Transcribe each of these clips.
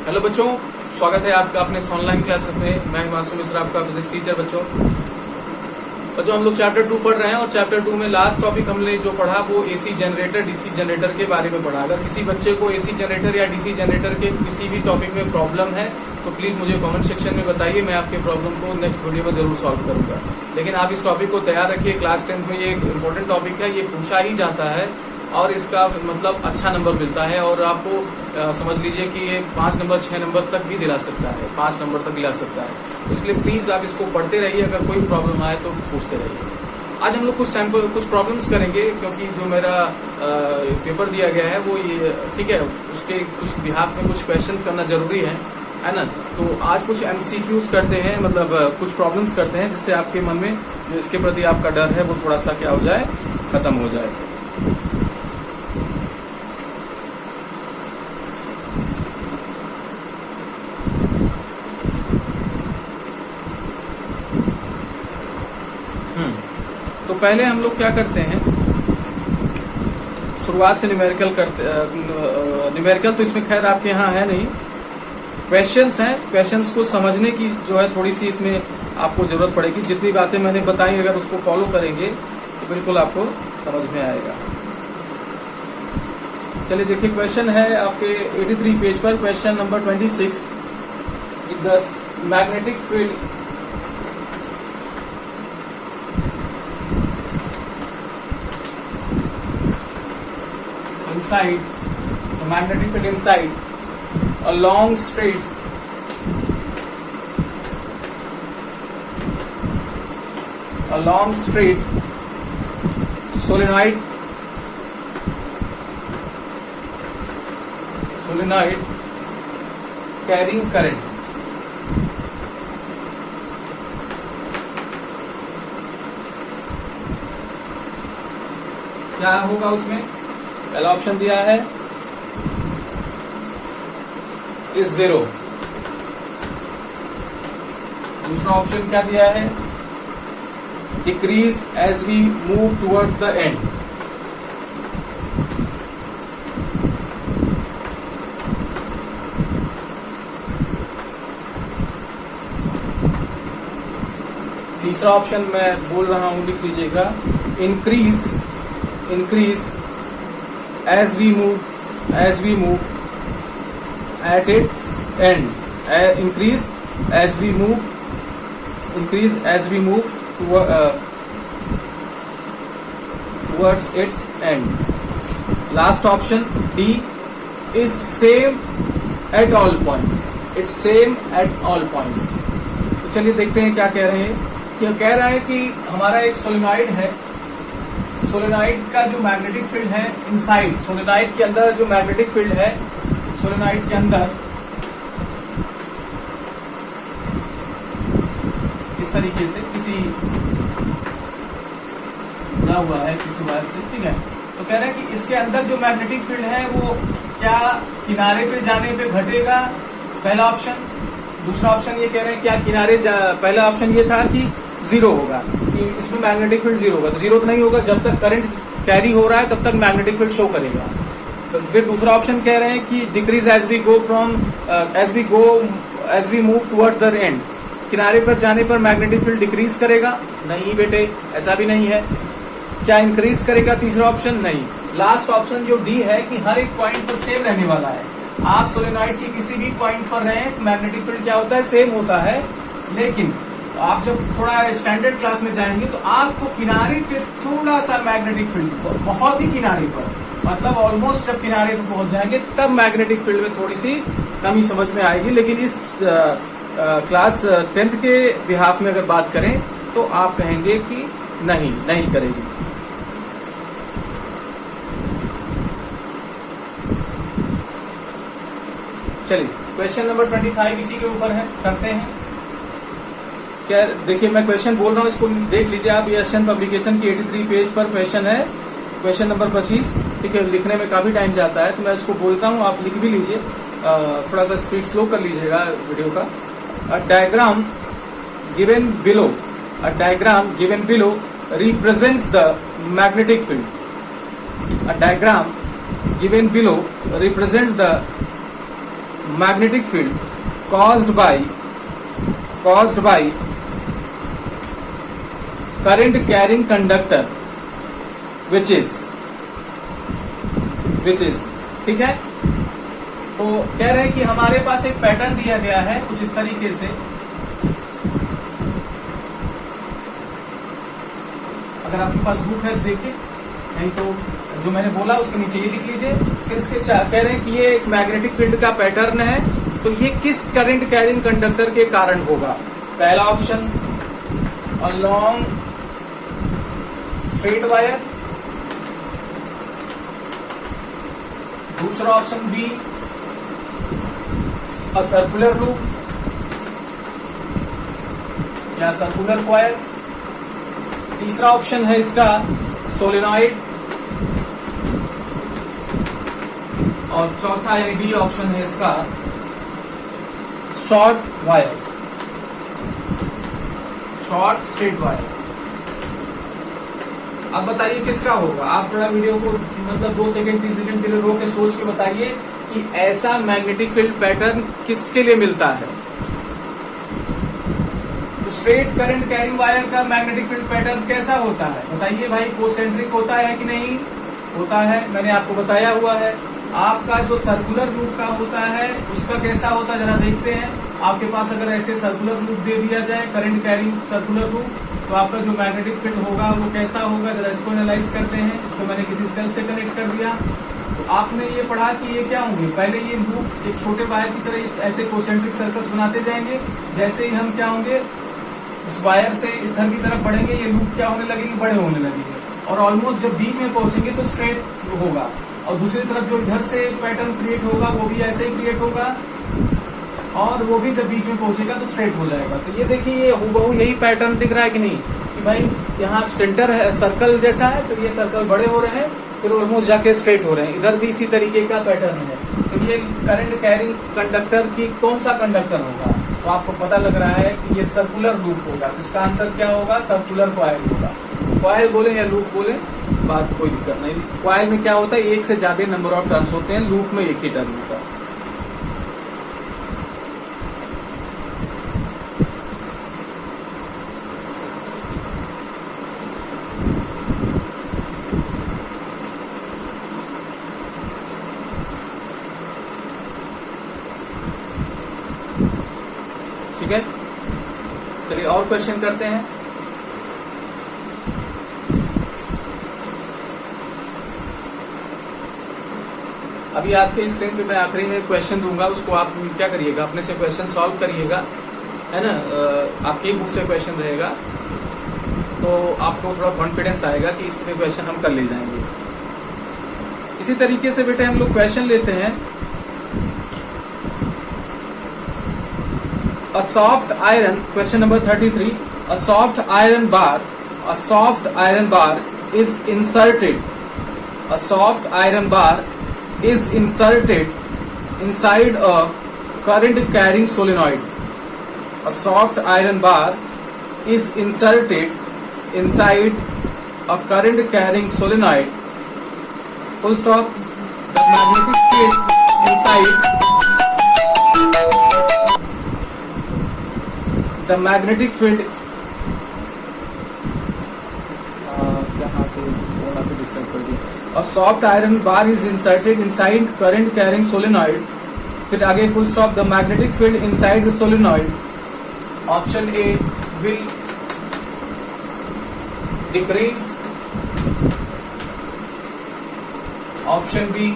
Hello बच्चों, स्वागत है आपका अपने ऑनलाइन क्लासेस में। मैं हिमांशु मिश्रा, आपका फिजिक्स टीचर। बच्चों हम लोग चैप्टर 2 पढ़ रहे हैं और चैप्टर 2 में लास्ट टॉपिक हमने जो पढ़ा वो एसी जनरेटर, डीसी जनरेटर के बारे में पढ़ा। अगर किसी बच्चे को एसी जनरेटर या डीसी जनरेटर के किसी भी टॉपिक में प्रॉब्लम है तो प्लीज मुझे कमेंट सेक्शन में बताइए, मैं आपके प्रॉब्लम को नेक्स्ट वीडियो में जरूर सॉल्व करूंगा। लेकिन आप इस टॉपिक को तैयार रखिए, क्लास 10th में ये एक इम्पोर्टेंट टॉपिक है, ये पूछा ही जाता है और इसका मतलब अच्छा नंबर मिलता है। और आपको समझ लीजिए कि ये 5 नंबर 6 नंबर तक भी दिला सकता है, 5 नंबर तक दिला सकता है। तो इसलिए प्लीज आप इसको पढ़ते रहिए, अगर कोई प्रॉब्लम आए तो पूछते रहिए। आज हम लोग कुछ प्रॉब्लम्स करेंगे, क्योंकि जो मेरा पेपर दिया गया है वो ये ठीक है, उसके कुछ बिहाफ में कुछ क्वेश्चंस करना जरूरी है ना। तो आज कुछ एमसीक्यूज करते हैं, मतलब कुछ प्रॉब्लम्स करते हैं, जिससे आपके मन में जो इसके प्रति आपका डर है वो थोड़ा सा क्या हो जाए, खत्म हो जाए। तो पहले हम लोग क्या करते हैं, शुरुआत से न्यूमेरिकल करते। न्यूमेरिकल तो इसमें खैर आपके यहाँ है नहीं, क्वेश्चंस हैं। क्वेश्चंस को समझने की जो है थोड़ी सी इसमें आपको जरूरत पड़ेगी। जितनी बातें मैंने बताई अगर उसको फॉलो करेंगे तो बिल्कुल आपको समझ में आएगा। चलिए देखिए, क्वेश्चन है आपके 83 पेज पर, question number 26। The magnetic field inside the magnetic field inside a long straight solenoid carrying current। क्या होगा उसमें? पहला ऑप्शन दिया है इज 0। दूसरा ऑप्शन क्या दिया है? Decrease as we move towards the end. तीसरा ऑप्शन मैं बोल रहा हूं, लिख लीजिएगा, increase as we move at its end। increase as we move towards its end। last option D is same at all points। it's same at all points। तो चलिए देखते हैं क्या कह रहे हैं। क्या कह रहा है कि हमारा एक सोलेनॉइड है, सोलेनॉइड का जो मैग्नेटिक फील्ड है इनसाइड, सोलेनॉइड के अंदर जो मैग्नेटिक फील्ड है, सोलेनॉइड के अंदर इस तरीके से किसी जुड़ा हुआ है किसी वायर से, ठीक है। तो कह रहा है कि इसके अंदर जो मैग्नेटिक फील्ड है वो क्या किनारे पे जाने पे घटेगा, पहला ऑप्शन। दूसरा ऑप्शन ये कह रहे हैं क्या किनारे पहला ऑप्शन ये था कि 0 होगा, कि इसमें मैग्नेटिक फील्ड 0 होगा। तो 0 तो नहीं होगा, जब तक करंट कैरी हो रहा है तब तक मैग्नेटिक फील्ड शो करेगा। तो फिर दूसरा ऑप्शन कह रहे हैं कि decrease as we move towards the end. किनारे पर जाने पर मैग्नेटिक फील्ड डिक्रीज करेगा, नहीं बेटे, ऐसा भी नहीं है। क्या इंक्रीज करेगा? तीसरा ऑप्शन नहीं। लास्ट ऑप्शन जो डी है कि हर एक पॉइंट पर सेम रहने वाला है। आप सोलेनॉइड के किसी भी पॉइंट पर रहें, मैग्नेटिक फील्ड क्या होता है? सेम होता है। लेकिन आप जब थोड़ा स्टैंडर्ड क्लास में जाएंगे तो आपको किनारे पे थोड़ा सा मैग्नेटिक फील्ड, बहुत ही किनारे पर, मतलब ऑलमोस्ट जब किनारे पे पहुंच जाएंगे तब मैग्नेटिक फील्ड में थोड़ी सी कमी समझ में आएगी। लेकिन इस क्लास 10th के बिहाफ में अगर बात करें तो आप कहेंगे कि नहीं करेगी। चलिए क्वेश्चन नंबर 25 इसी के ऊपर है, करते हैं। क्या देखिए, मैं क्वेश्चन बोल रहा हूँ, इसको देख लीजिए आप। ये एशियन पब्लिकेशन की 83 पेज पर क्वेश्चन है, क्वेश्चन नंबर 25। ठीक है, लिखने में काफी टाइम जाता है तो मैं इसको बोलता हूँ, आप लिख भी लीजिए। थोड़ा सा स्पीड स्लो कर लीजिएगा वीडियो का। A diagram given below represents the magnetic field. A diagram given below represents the magnetic field caused by current carrying conductor which is ठीक है। तो कह रहे हैं कि हमारे पास एक पैटर्न दिया गया है कुछ इस तरीके से, अगर आपके पास बुक है देखिए, नहीं तो जो मैंने बोला उसके नीचे ये लिख लीजिए। इसके कह रहे हैं कि ये एक मैग्नेटिक फील्ड का पैटर्न है, तो ये किस करंट कैरिंग कंडक्टर के कारण होगा। पहला option a long straight wire, दूसरा option b a circular loop या सर्कुलर कॉइल, तीसरा ऑप्शन है इसका सोलेनॉइड, और चौथा यानी डी ऑप्शन है इसका short wire, short straight wire. अब बताइए किसका होगा। आप थोड़ा वीडियो को मतलब 2 सेकंड 3 सेकंड के लिए रोक के सोच के बताइए कि ऐसा मैग्नेटिक फील्ड पैटर्न किसके लिए मिलता है। तो स्ट्रेट करंट कैरिंग वायर का मैग्नेटिक फील्ड पैटर्न कैसा होता है बताइए भाई, कोसेंट्रिक होता है कि नहीं होता है, मैंने आपको बताया हुआ है। आपका जो सर्कुलर लूप का होता है उसका कैसा होता है जरा देखते हैं। आपके पास अगर ऐसे सर्कुलर लूप दे दिया जाए, करंट कैरिंग सर्कुलर लूप, तो आपका जो मैग्नेटिक फील्ड होगा वो कैसा होगा, जरा इसको एनालाइज करते हैं। इसको मैंने किसी सेल से कनेक्ट कर दिया, तो आपने ये पढ़ा कि ये क्या होंगे, पहले ये लूप एक छोटे वायर की तरह ऐसे कोसेंट्रिक सर्कल्स बनाते जाएंगे। जैसे ही हम क्या होंगे, इस वायर से इस धर की तरफ बढ़ेंगे, ये लूप क्या होने लगेंगे, बड़े होने लगेंगे, और ऑलमोस्ट जब बीच में पहुंचेंगे तो स्ट्रेट होगा। और दूसरी तरफ जो इधर से पैटर्न क्रिएट होगा वो भी ऐसे ही क्रिएट होगा, और वो भी जब बीच में पहुंचेगा तो स्ट्रेट हो जाएगा। तो ये देखिए, ये हूबहू यही पैटर्न दिख रहा है कि नहीं, कि भाई यहाँ सेंटर है, सर्कल जैसा है, फिर ये सर्कल बड़े हो रहे हैं, फिर ऑलमोस्ट जाके स्ट्रेट हो रहे हैं। इधर भी इसी तरीके का पैटर्न है। तो ये करंट कैरिंग कंडक्टर की कौन सा कंडक्टर होगा, तो आपको पता लग रहा है कि ये सर्कुलर लूप होगा। तो इसका आंसर क्या होगा, सर्कुलर कॉइल होगा। कॉइल बोले या लूप बोले, बात कोई दिक्कत नहीं। कॉइल में क्या होता है, एक से ज्यादा नंबर ऑफ टर्न्स होते हैं, लूप में एक ही टर्न होता है। ठीक है, चलिए और क्वेश्चन करते हैं। अभी आपके स्क्रीन पे मैं आखिरी में क्वेश्चन दूंगा, उसको आप क्या करिएगा, अपने से क्वेश्चन सॉल्व करिएगा, है ना। आपकी बुक से क्वेश्चन रहेगा, तो आपको थोड़ा कॉन्फिडेंस आएगा कि इससे क्वेश्चन हम कर ले जाएंगे। इसी तरीके से बेटे हम लोग क्वेश्चन लेते हैं। A soft iron, question number 33. A soft iron bar is inserted. A soft iron bar is inserted inside a current carrying solenoid. A soft iron bar is inserted inside a current carrying solenoid. Full stop. The magnetic field inside the magnetic field a soft iron bar is inserted inside current carrying solenoid. फिर आगे full stop. The magnetic field inside the solenoid, option A, will decrease, option B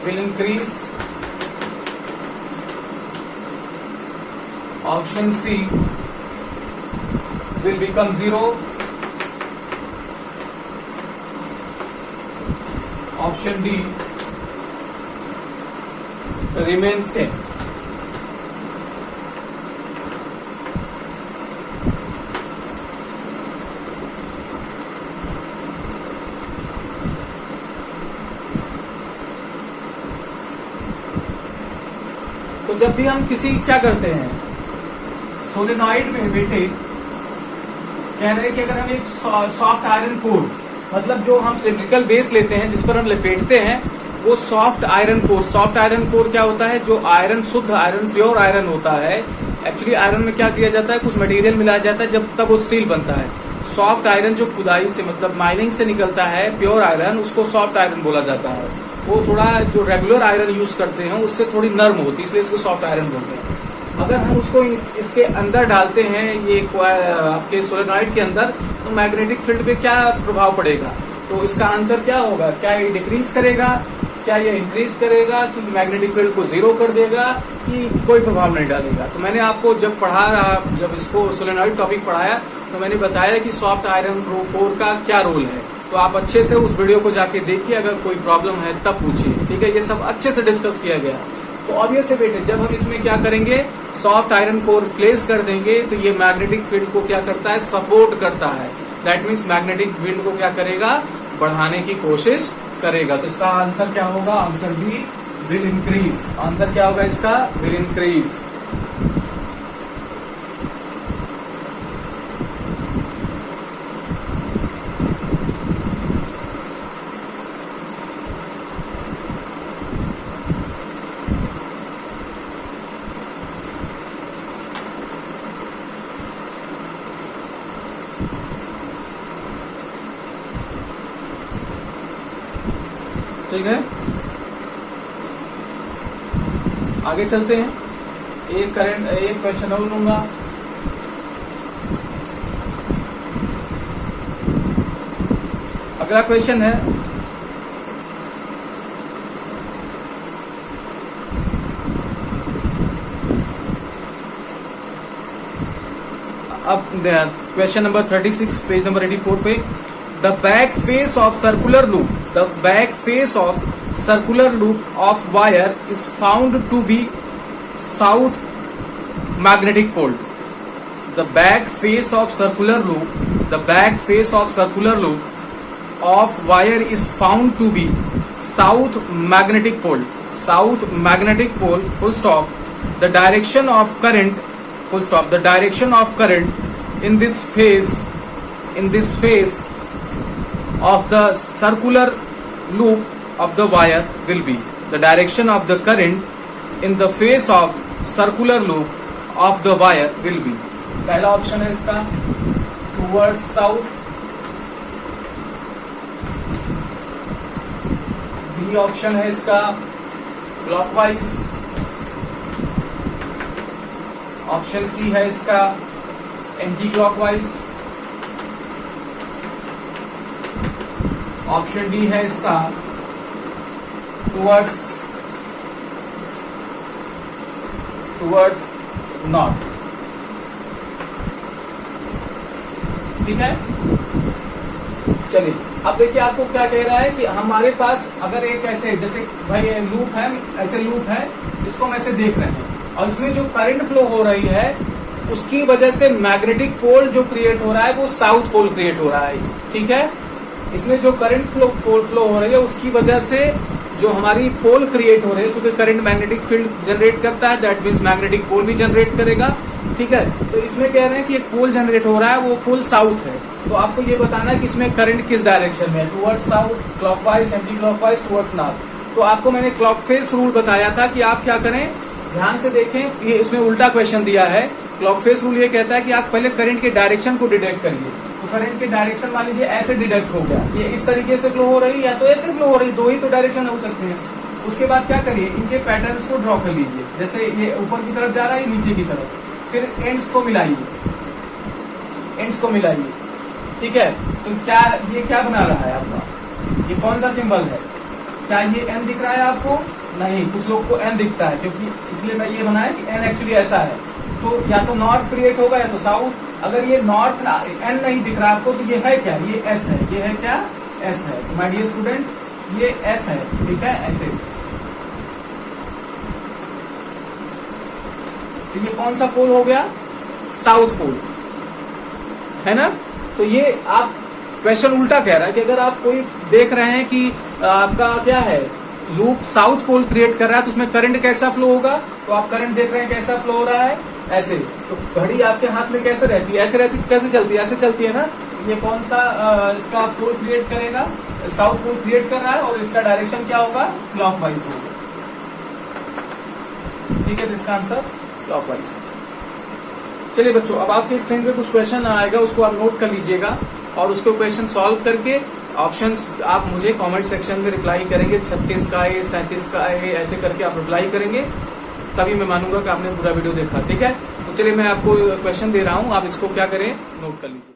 will increase, option C will become 0, option D remain same. तो जब भी हम किसी क्या करते हैं, सोलेनॉइड में बेटे कह रहे हैं कि अगर हम एक सॉफ्ट आयरन कोर, मतलब जो हम सिलिकल बेस लेते हैं जिस पर हम लपेटते हैं, वो soft iron core. Soft iron core क्या होता है? जो आयरन, शुद्ध आयरन, प्योर आयरन होता है। एक्चुअली आयरन में क्या किया जाता है, कुछ मटेरियल मिलाया जाता है, जब तब वो स्टील बनता है। सॉफ्ट आयरन जो खुदाई से, मतलब माइनिंग से निकलता है, प्योर आयरन, उसको सॉफ्ट आयरन बोला जाता है। वो थोड़ा जो रेगुलर आयरन यूज करते हैं उससे थोड़ी नर्म होती है, इसलिए इसको सॉफ्ट आयरन बोलते हैं। अगर हम उसको इसके अंदर डालते हैं, ये आपके सोलेनॉइड के अंदर, तो मैग्नेटिक फील्ड पे क्या प्रभाव पड़ेगा? तो इसका आंसर क्या होगा? क्या ये डिक्रीज करेगा, क्या ये इंक्रीज करेगा, कि मैग्नेटिक फील्ड को जीरो कर देगा, कि कोई प्रभाव नहीं डालेगा? तो मैंने आपको जब पढ़ा रहा, जब इसको सोलेनॉइड टॉपिक पढ़ाया, तो मैंने बताया कि सॉफ्ट आयरन कोर का क्या रोल है। तो आप अच्छे से उस वीडियो को जाके देखिए, अगर कोई प्रॉब्लम है तब पूछिए, ठीक है। ये सब अच्छे से डिस्कस किया गया। तो ऑब्वियस है बेटे, जब हम इसमें क्या करेंगे, सॉफ्ट आयरन कोर प्लेस कर देंगे, तो ये मैग्नेटिक फील्ड को क्या करता है? सपोर्ट करता है। दैट मीन्स मैग्नेटिक फील्ड को क्या करेगा? बढ़ाने की कोशिश करेगा। तो इसका आंसर क्या होगा? Answer B, will increase. Answer क्या होगा इसका? Will increase. ठीक है, आगे चलते हैं। एक क्वेश्चन और लूंगा। अगला क्वेश्चन है, अब क्वेश्चन नंबर 36, पेज नंबर 84 पे। The back face of circular loop of wire is found to be south magnetic pole. The back face of circular loop of wire is found to be south magnetic pole. South magnetic pole. Full stop. The direction of current. Full stop. The direction of current in this phase of the circular loop of the wire will be. The direction of the current in the face of circular loop of the wire will be. पहला option है इसका towards south, B option है इसका clockwise, option C है इसका anti clockwise, option D है इसका towards north. ठीक है, चलिए अब देखिए आपको क्या कह रहा है कि हमारे पास अगर एक ऐसे, जैसे भाई ये लूप है, ऐसे लूप है, इसको हम ऐसे देख रहे हैं और इसमें जो करंट फ्लो हो रही है उसकी वजह से मैग्नेटिक पोल जो क्रिएट हो रहा है वो साउथ पोल क्रिएट हो रहा है। ठीक है, इसमें जो करंट फ्लो हो रही है उसकी वजह से जो हमारी पोल क्रिएट हो रही है, क्योंकि करंट मैग्नेटिक फील्ड जनरेट करता है, दैट मीन्स मैग्नेटिक पोल भी जनरेट करेगा। ठीक है, तो इसमें कह रहे हैं कि एक पोल जनरेट हो रहा है, वो पोल साउथ है। तो आपको ये बताना है कि इसमें करंट किस डायरेक्शन में है, towards south, clockwise, anti clockwise, towards north. तो आपको मैंने क्लॉक फेस रूल बताया था कि आप क्या करें, ध्यान से देखें, ये इसमें उल्टा क्वेश्चन दिया है। क्लॉक फेस रूल ये कहता है कि आप पहले करंट के डायरेक्शन को डिटेक्ट करिए। तो करंट के डायरेक्शन मान लीजिए ऐसे डिटेक्ट हो गया, ये इस तरीके से फ्लो हो रही है या तो ऐसे फ्लो हो रही, दो ही तो डायरेक्शन हो सकते हैं। उसके बाद क्या करिए, इनके पैटर्न्स को ड्रॉ कर लीजिए, जैसे ये ऊपर की तरफ जा रहा है, नीचे की तरफ, फिर एंड्स को मिलाइए, ठीक है। तो क्या ये क्या बना रहा है आपका, ये कौन सा सिंबल है, क्या ये एन दिख रहा है आपको? नहीं, कुछ लोग को एन दिखता है, क्योंकि इसलिए मैं ये बनाया कि एन एक्चुअली ऐसा है। तो या तो नॉर्थ क्रिएट होगा या तो साउथ। अगर ये नॉर्थ एन नहीं दिख रहा आपको तो ये है क्या, ये एस है, ये है क्या, एस है। तो माय डियर स्टूडेंट्स ये एस है, ठीक है, ऐसे। तो ये कौन सा पोल हो गया, साउथ पोल, है ना। तो ये आप क्वेश्चन उल्टा कह रहा है कि अगर आप कोई देख रहे हैं कि आपका क्या है, लूप साउथ पोल क्रिएट कर रहा है, तो उसमें करंट कैसा फ्लो होगा, तो आप करंट देख रहे हैं कैसा फ्लो हो रहा है, ऐसे। तो घड़ी आपके हाथ में कैसे रहती है, ऐसे रहती है, कैसे चलती है, ऐसे चलती है ना। ये कौन सा इसका पोल क्रिएट करेगा, साउथ पोल क्रिएट कर रहा है और इसका डायरेक्शन क्या होगा, क्लॉकवाइज होगा। ठीक है, इसका आंसर क्लॉकवाइज। चलिए बच्चों, अब आपके स्क्रीन पे कुछ क्वेश्चन आएगा, उसको आप नोट कर लीजिएगा और उसको क्वेश्चन सॉल्व करके ऑप्शंस आप मुझे कमेंट सेक्शन में रिप्लाई करेंगे। 36 का है, 37 का है, ऐसे करके आप रिप्लाई करेंगे, तभी मैं मानूंगा कि आपने पूरा वीडियो देखा। ठीक है, तो चलिए मैं आपको क्वेश्चन दे रहा हूं, आप इसको क्या करें, नोट कर लीजिए।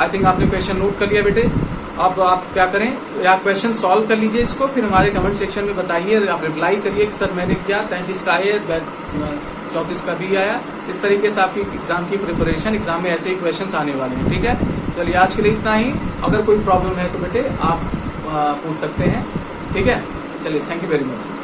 आई थिंक आपने क्वेश्चन नोट कर लिया बेटे। अब आप क्या करें, या क्वेश्चन सॉल्व कर लीजिए इसको, फिर हमारे कमेंट सेक्शन में बताइए, आप रिप्लाई करिए कि सर मैंने किया, 33 का आया, 34 का भी आया। इस तरीके से आपकी एग्जाम की प्रिपरेशन, एग्जाम में ऐसे ही क्वेश्चन आने वाले हैं। ठीक है, चलिए आज के लिए इतना ही। अगर कोई प्रॉब्लम है तो बेटे आप पूछ सकते हैं। ठीक है, चलिए, थैंक यू वेरी मच।